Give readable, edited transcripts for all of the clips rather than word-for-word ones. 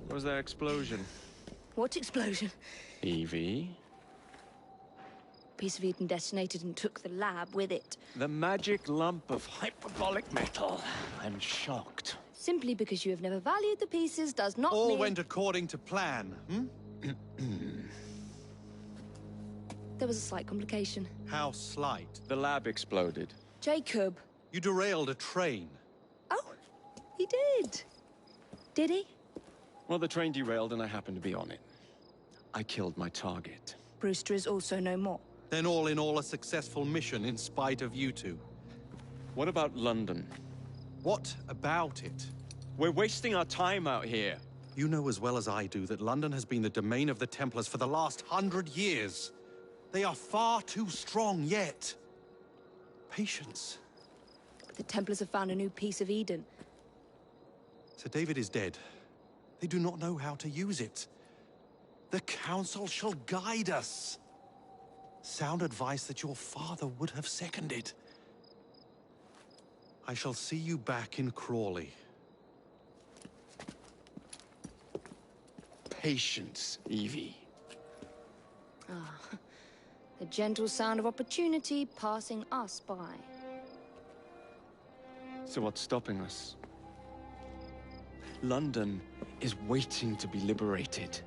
Was there explosion? What explosion? Evie? Piece of Eden detonated and took the lab with it. The magic lump of hyperbolic metal. I'm shocked. Simply because you have never valued the pieces does not All mean... went according to plan, There was a slight complication. How slight? The lab exploded. Jacob. You derailed a train. Oh, he did. Did he? Well, the train derailed and I happened to be on it. I killed my target. Brewster is also no more. Then all in all a successful mission in spite of you two. What about London? What about it? We're wasting our time out here. You know as well as I do that London has been the domain of the Templars for the last 100 years. They are far too strong yet. Patience. But the Templars have found a new piece of Eden. Sir David is dead. They do not know how to use it. The Council shall guide us. Sound advice that your father would have seconded. I shall see you back in Crawley. Patience, Evie. The gentle sound of opportunity passing us by. So what's stopping us? London is waiting to be liberated.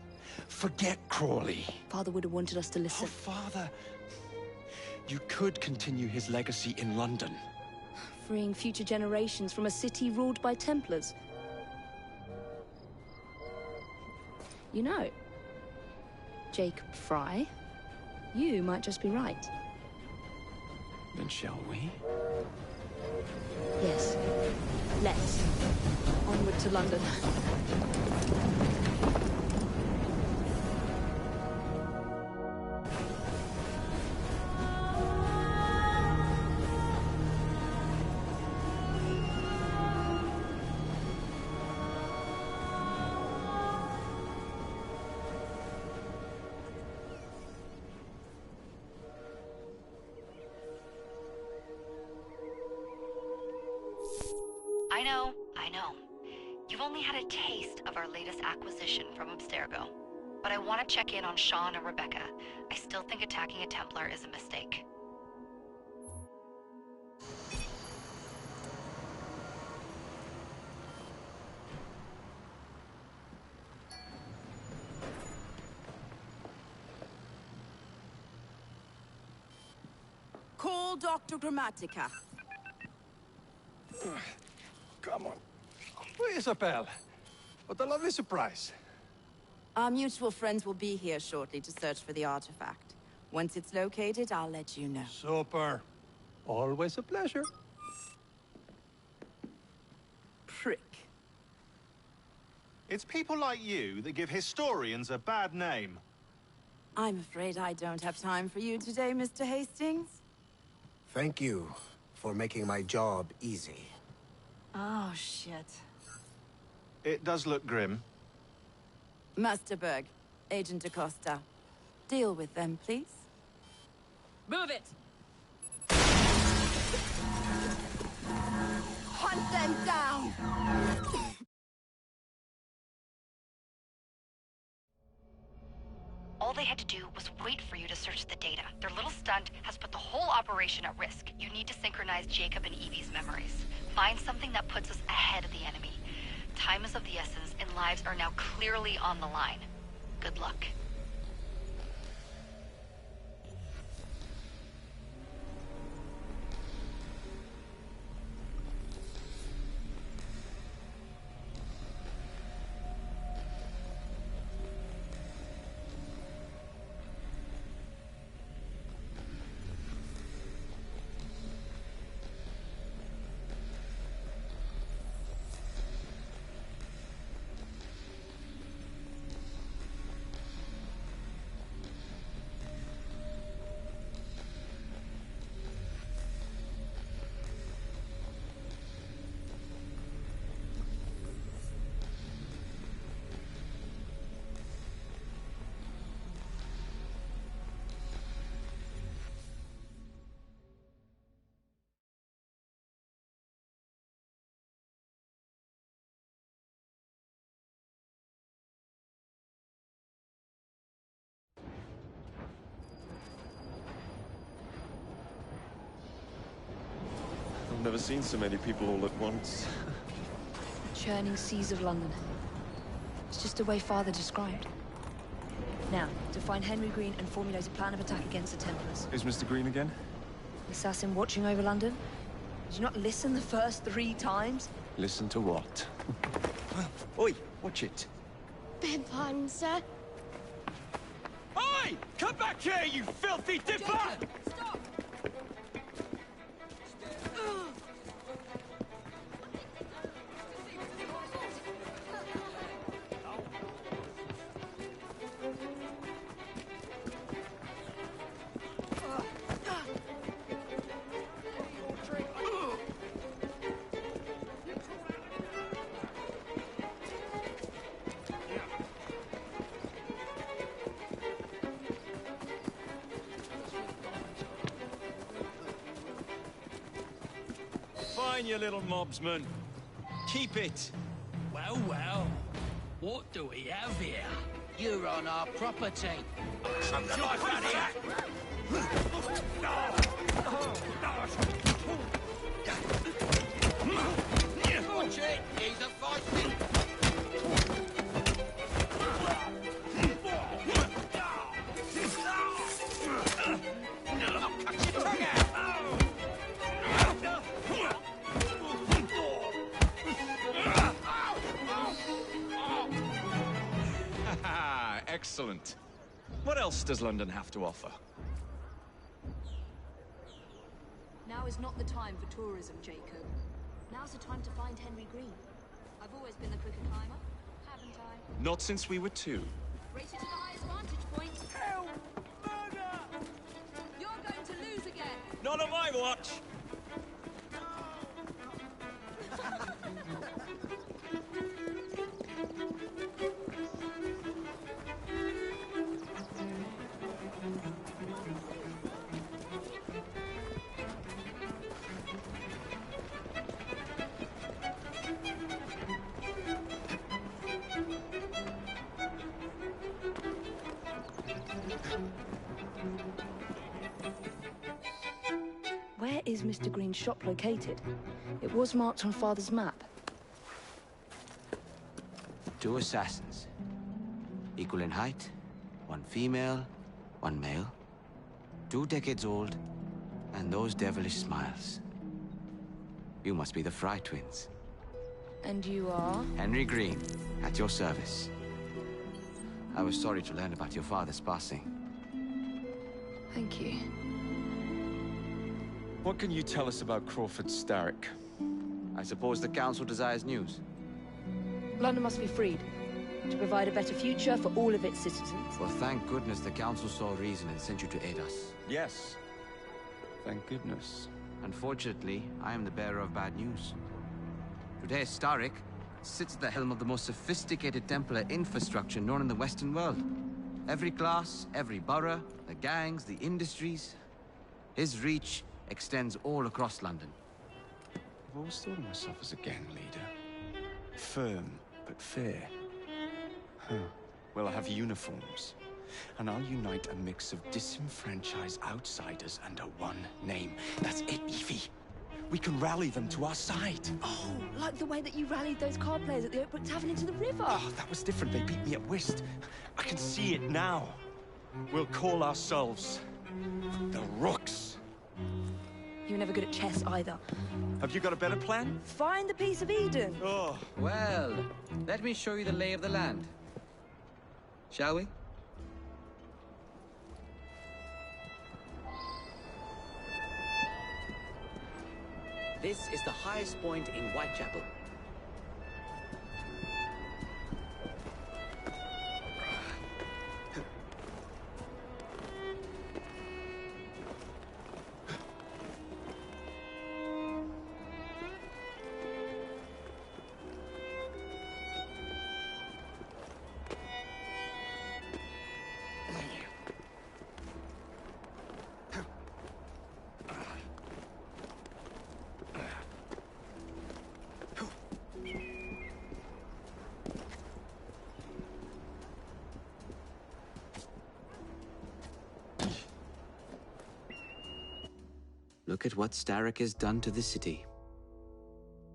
Forget Crawley. Father would have wanted us to Oh, listen. Father. You could continue his legacy in London. Freeing future generations from a city ruled by Templars. You know, Jacob Fry, you might just be right. Then shall we? Yes. Let's. Onward to London. I know. You've only had a taste of our latest acquisition from Abstergo. But I want to check in on Sean and Rebecca. I still think attacking a Templar is a mistake. Call Dr. Grammatica. Come on. Isabel. What a lovely surprise. Our mutual friends will be here shortly to search for the artifact. Once it's located, I'll let you know. Super. Always a pleasure. Prick. It's people like you that give historians a bad name. I'm afraid I don't have time for you today, Mr. Hastings. Thank you for making my job easy. Oh, shit. It does look grim. Master Berg, Agent Acosta. Deal with them, please. Move it! Hunt them down! All they had to do was wait for you to search the data. Their little stunt has put the whole operation at risk. You need to synchronize Jacob and Evie's memories. Find something that puts us ahead of the enemy. Time is of the essence, and lives are now clearly on the line. Good luck. never seen so many people all at once. Churning seas of London. It's just the way Father described. Now, to find Henry Green and formulate a plan of attack against the Templars. Is Mr. Green again? The assassin watching over London? Did you not listen the first 3 times? Listen to what? Oi, watch it. Beg pardon, sir. Oi! Come back here, you filthy dipper! Stop! Fine, you little mobsman. Keep it. Well, well. What do we have here? You're on our property. Get off out here! Watch it! He's a fighting! I'll cut your tongue out! Excellent. What else does London have to offer? Now is not the time for tourism, Jacob. Now's the time to find Henry Green. I've always been the quicker climber, haven't I? Not since we were 2. Race you to the highest vantage point. Help! Murder! You're going to lose again. Not on my watch! Where is Mr. Green's shop located? It was marked on Father's map. 2 assassins. Equal in height. 1 female, 1 male. 2 decades old. And those devilish smiles. You must be the Fry twins. And you are? Henry Green, at your service. I was sorry to learn about your father's passing. Thank you. What can you tell us about Crawford Starrick? I suppose the Council desires news. London must be freed, to provide a better future for all of its citizens. Well, thank goodness the Council saw reason and sent you to aid us. Yes. Thank goodness. Unfortunately, I am the bearer of bad news. Today, Starrick sits at the helm of the most sophisticated Templar infrastructure known in the Western world. Every class, every borough, the gangs, the industries. His reach extends all across London. I've always thought of myself as a gang leader. Firm, but fair. Huh. Well, I have uniforms. And I'll unite a mix of disenfranchised outsiders under one name. That's it, Evie. We can rally them to our side. Oh, like the way that you rallied those card players at the Oakbrook Tavern into the river. Oh, that was different. They beat me at whist. I can see it now. We'll call ourselves the Rooks. You were never good at chess either. Have you got a better plan? Find the piece of Eden. Oh. Well, let me show you the lay of the land. Shall we? This is the highest point in Whitechapel. Look at what Starrick has done to the city.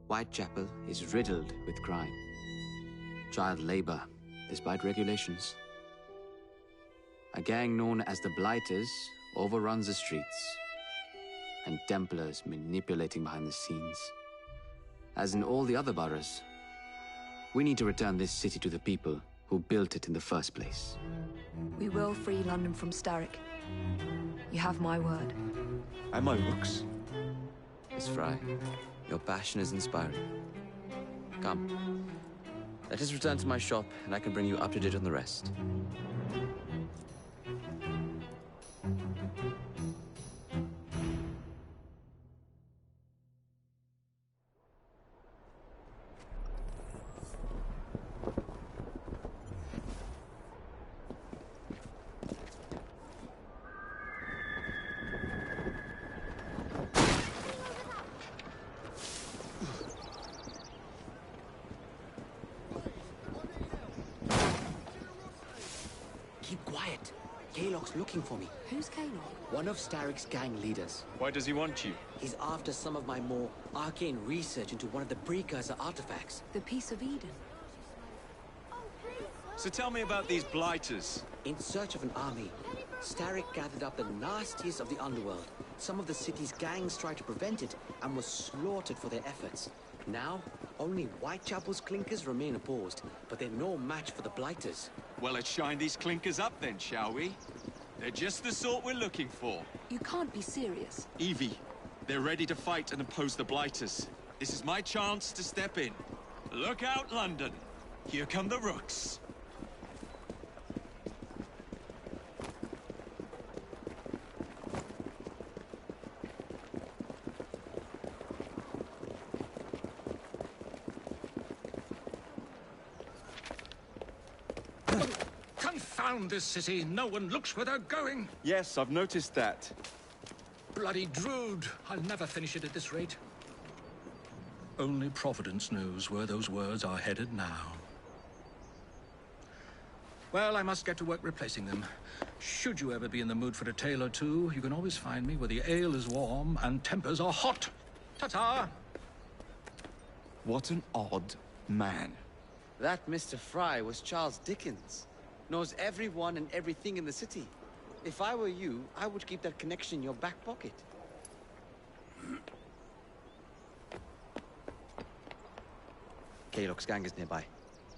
Whitechapel is riddled with crime. Child labor, despite regulations. A gang known as the Blighters overruns the streets, and Templars manipulating behind the scenes. As in all the other boroughs, we need to return this city to the people who built it in the first place. We will free London from Starrick. You have my word. And my looks. Miss Fry, your passion is inspiring. Come, let us return to my shop, and I can bring you up to date on the rest. Keep quiet. Kaylock's looking for me. Who's Kaylock? One of Starrick's gang leaders. Why does he want you? He's after some of my more arcane research into one of the precursor artifacts. The Piece of Eden. So tell me about these blighters. In search of an army, Starrick gathered up the nastiest of the underworld. Some of the city's gangs tried to prevent it and were slaughtered for their efforts. Now, only Whitechapel's clinkers remain opposed, but they're no match for the Blighters. Well, let's shine these clinkers up then, shall we? They're just the sort we're looking for. You can't be serious. Evie, they're ready to fight and oppose the Blighters. This is my chance to step in. Look out, London. Here come the Rooks. Confound this city. No one looks where they're going. Yes, I've noticed that. Bloody Drood. I'll never finish it at this rate. Only Providence knows where those words are headed now. Well, I must get to work replacing them. Should you ever be in the mood for a tale or two, you can always find me where the ale is warm and tempers are hot. Ta-ta! What an odd man. That Mr. Fry was Charles Dickens. Knows everyone and everything in the city. If I were you, I would keep that connection in your back pocket. Kaylock's gang is nearby.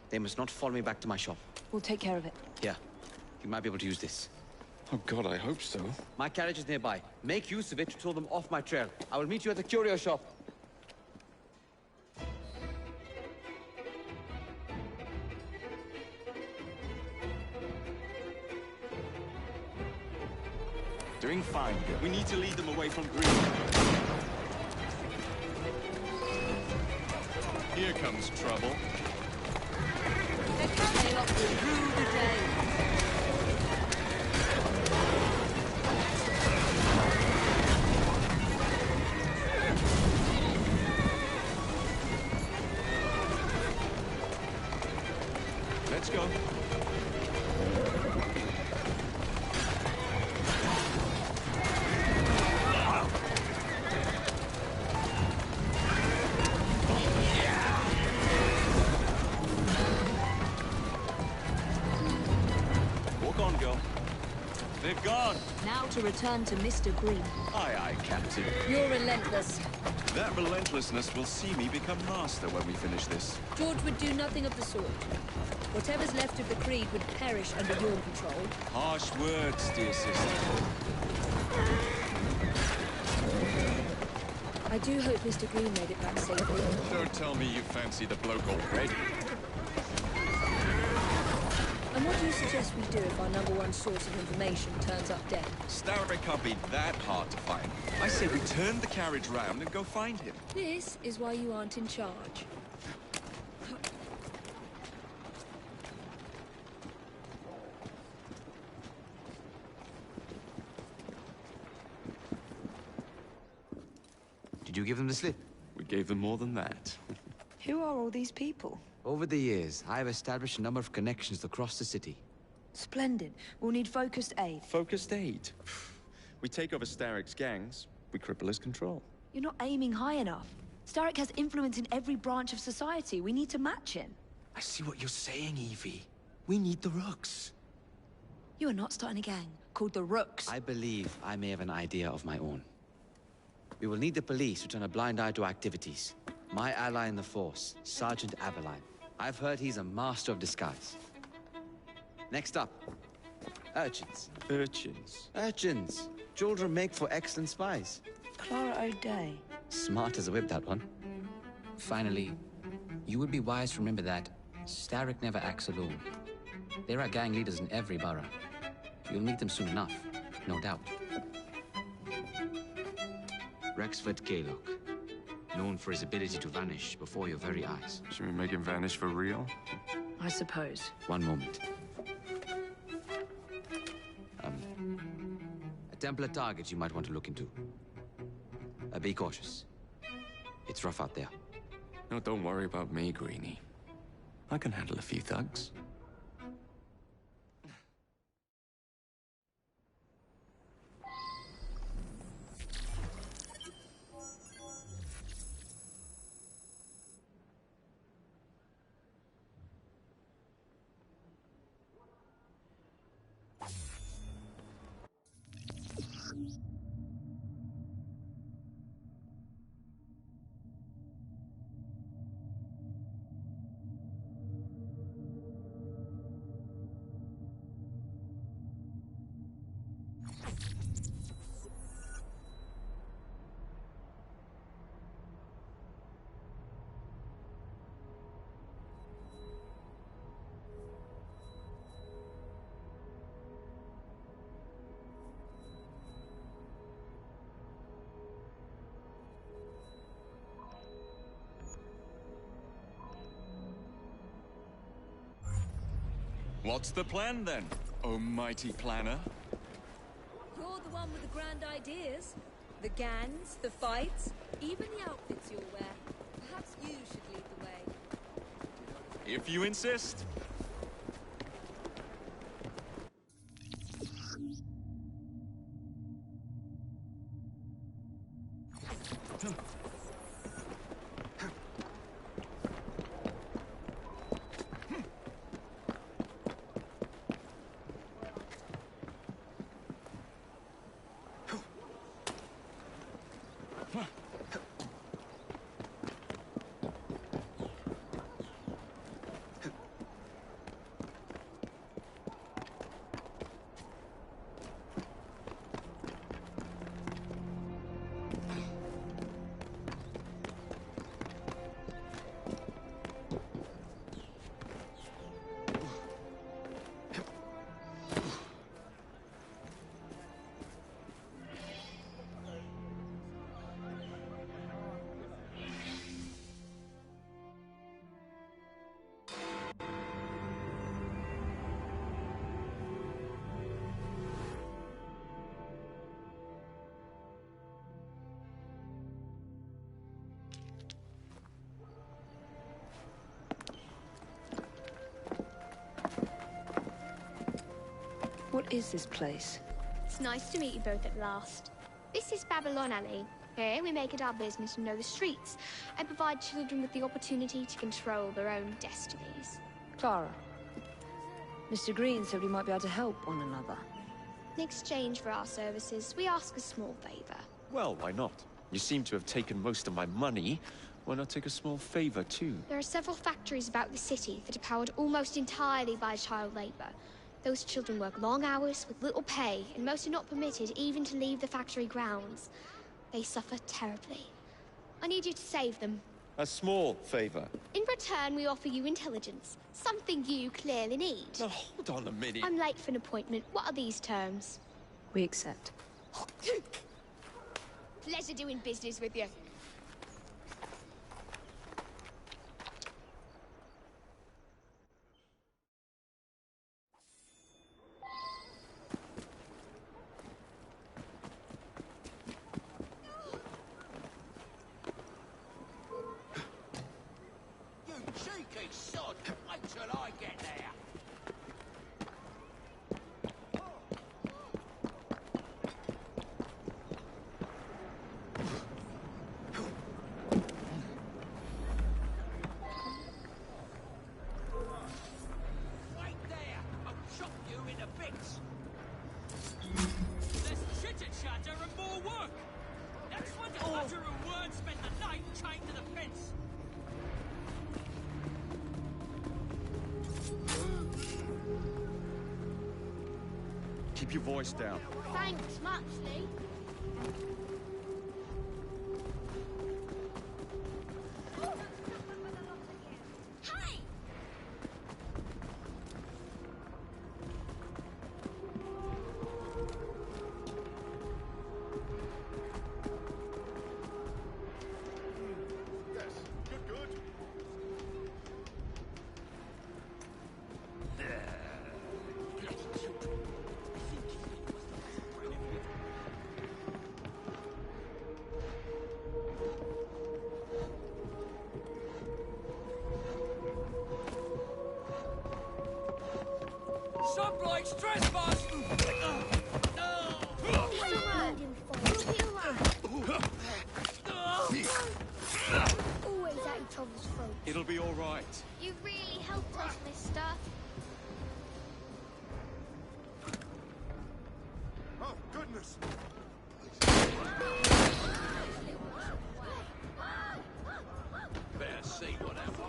They must not follow me back to my shop. We'll take care of it. Here, you might be able to use this. Oh God, I hope so. My carriage is nearby. Make use of it to throw them off my trail. I will meet you at the curio shop. Doing fine. We need to lead them away from Green. Here comes trouble. Kaylock will rule the day. Let's go. They're gone. Now to return to Mr. Green. Aye, aye, Captain. You're relentless. That relentlessness will see me become master when we finish this. George would do nothing of the sort. Whatever's left of the Creed would perish under your control. Harsh words, dear sister. I do hope Mr. Green made it back safely. Don't tell me you fancy the bloke already. And what do you suggest we do if our #1 source of information turns up dead? Starrick can't be that hard to find. I say we turn the carriage round and go find him. This is why you aren't in charge. Did you give them the slip? We gave them more than that. Who are all these people? Over the years, I have established a number of connections across the city. Splendid. We'll need focused aid. Focused aid? We take over Starrick's gangs, we cripple his control. You're not aiming high enough. Starrick has influence in every branch of society. We need to match him. I see what you're saying, Evie. We need the Rooks. You are not starting a gang called the Rooks. I believe I may have an idea of my own. We will need the police to turn a blind eye to activities. My ally in the force, Sergeant Aveline. I've heard he's a master of disguise. Next up, urchins. Urchins? Urchins. Children make for excellent spies. Clara O'Day. Smart as a whip, that one. Finally, you would be wise to remember that Starrick never acts alone. There are gang leaders in every borough. You'll meet them soon enough, no doubt. Rexford Gaylock, known for his ability to vanish before your very eyes. Should we make him vanish for real? I suppose. One moment. A Templar target you might want to look into. Be cautious. It's rough out there. No, don't worry about me, Greenie. I can handle a few thugs. What's the plan then, oh mighty planner? You're the one with the grand ideas. The gangs, the fights, even the outfits you'll wear. Perhaps you should lead the way. If you insist. What is this place? It's nice to meet you both at last. This is Babylon Alley. Here we make it our business to know the streets and provide children with the opportunity to control their own destinies. Clara. Mr. Green said we might be able to help one another. In exchange for our services, we ask a small favor. Well, why not? You seem to have taken most of my money. Why not take a small favor, too? There are several factories about the city that are powered almost entirely by child labor. Those children work long hours with little pay, and most are not permitted even to leave the factory grounds. They suffer terribly. I need you to save them. A small favor. In return, we offer you intelligence, something you clearly need. Now, hold on a minute. I'm late for an appointment. What are these terms? We accept. Pleasure doing business with you. Cheeky sod! Wait till I get there! keep your voice down. Thanks muchly. Sublights trespass! Always at each other's throats. It'll be all right. You really helped us, mister. Oh, goodness! Better see what that was.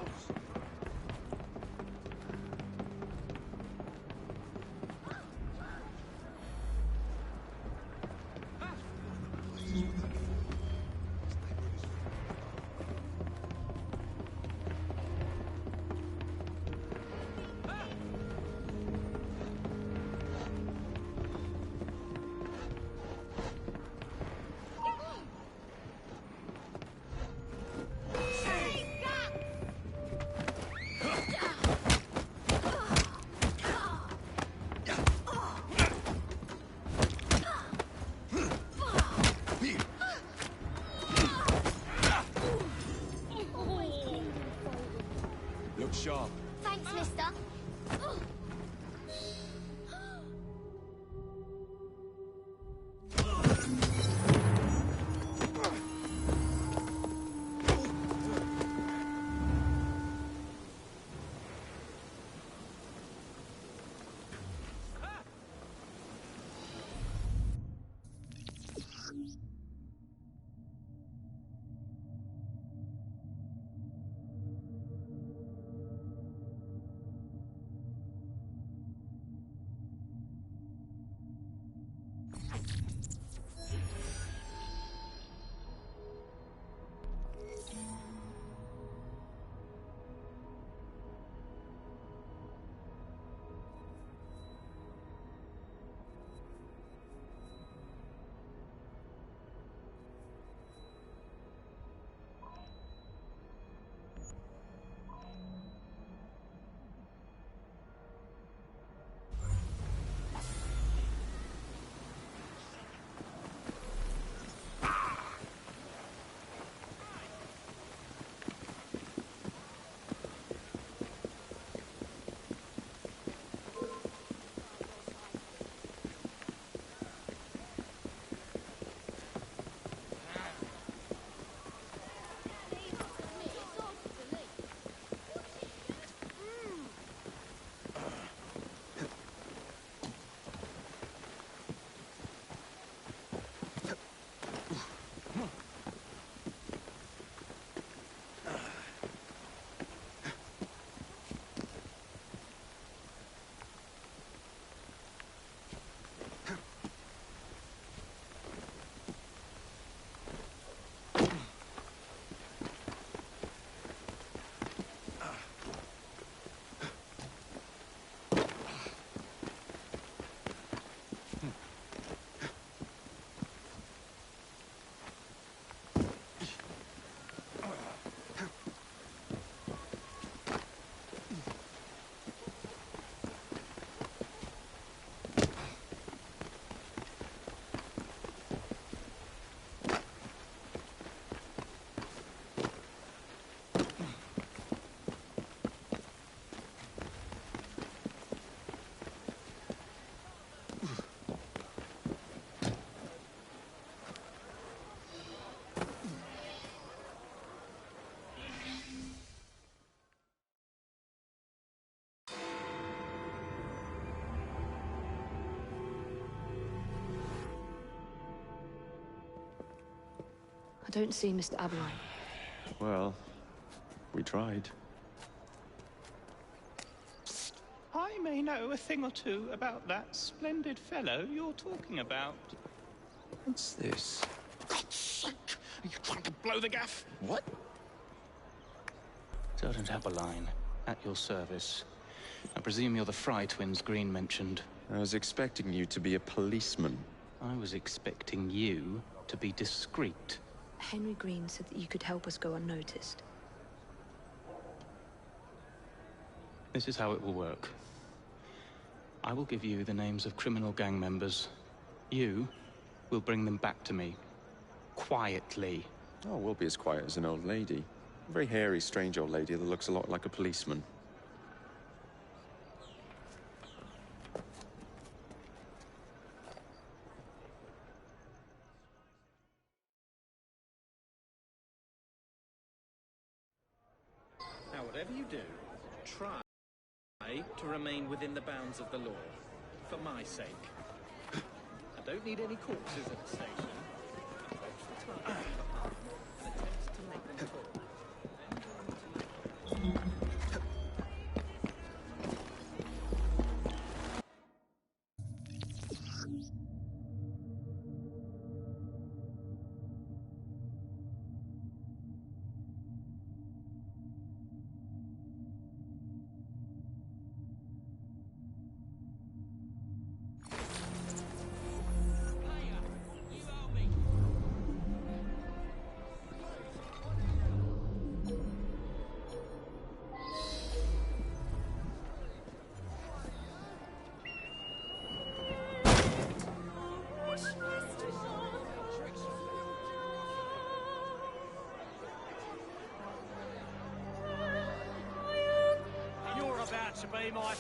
Look sharp. Thanks, mister. I don't see Mr. Aberline. Well, we tried. Hi I may know a thing or two about that splendid fellow you're talking about. What's this? God's sake! Are you trying to blow the gaff? What? Sergeant Aberline, at your service. I presume you're the Fry twins Green mentioned. I was expecting you to be a policeman. I was expecting you to be discreet. Henry Green said that you could help us go unnoticed. This is how it will work. I will give you the names of criminal gang members. You will bring them back to me. Quietly. Oh, we'll be as quiet as an old lady. A very hairy, strange old lady that looks a lot like a policeman. Now, whatever you do, try to remain within the bounds of the law, for my sake. I don't need any corpses at the station. Approach the target and attempt to make them talk. To be my...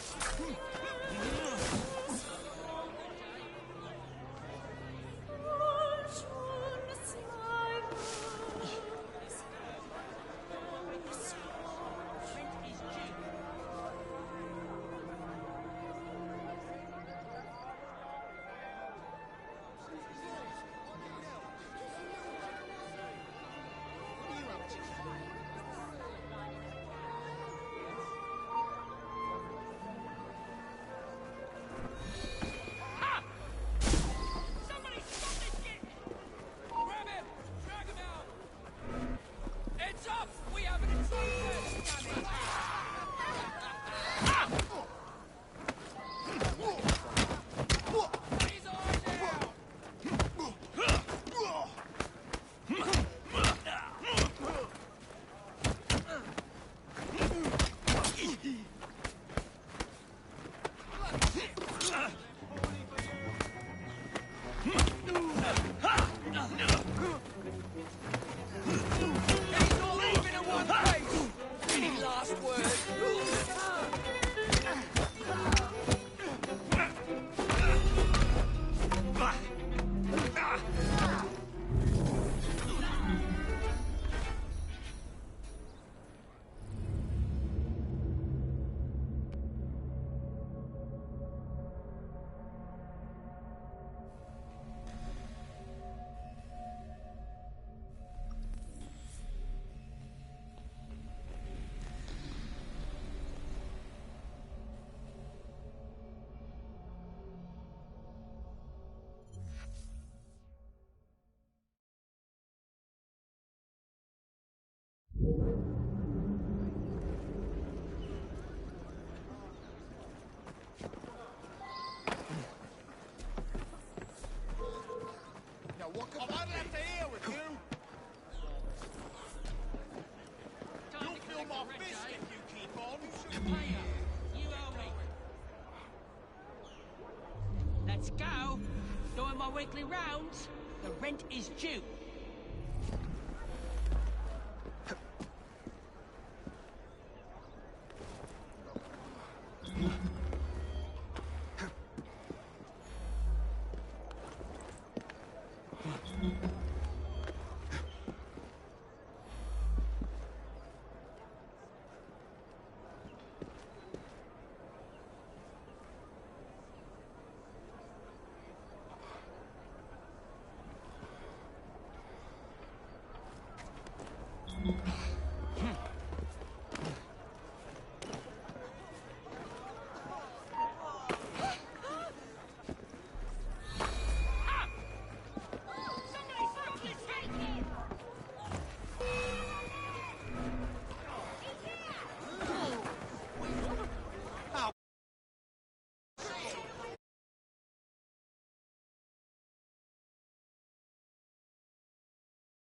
Let's go. Doing my weekly rounds. The rent is due.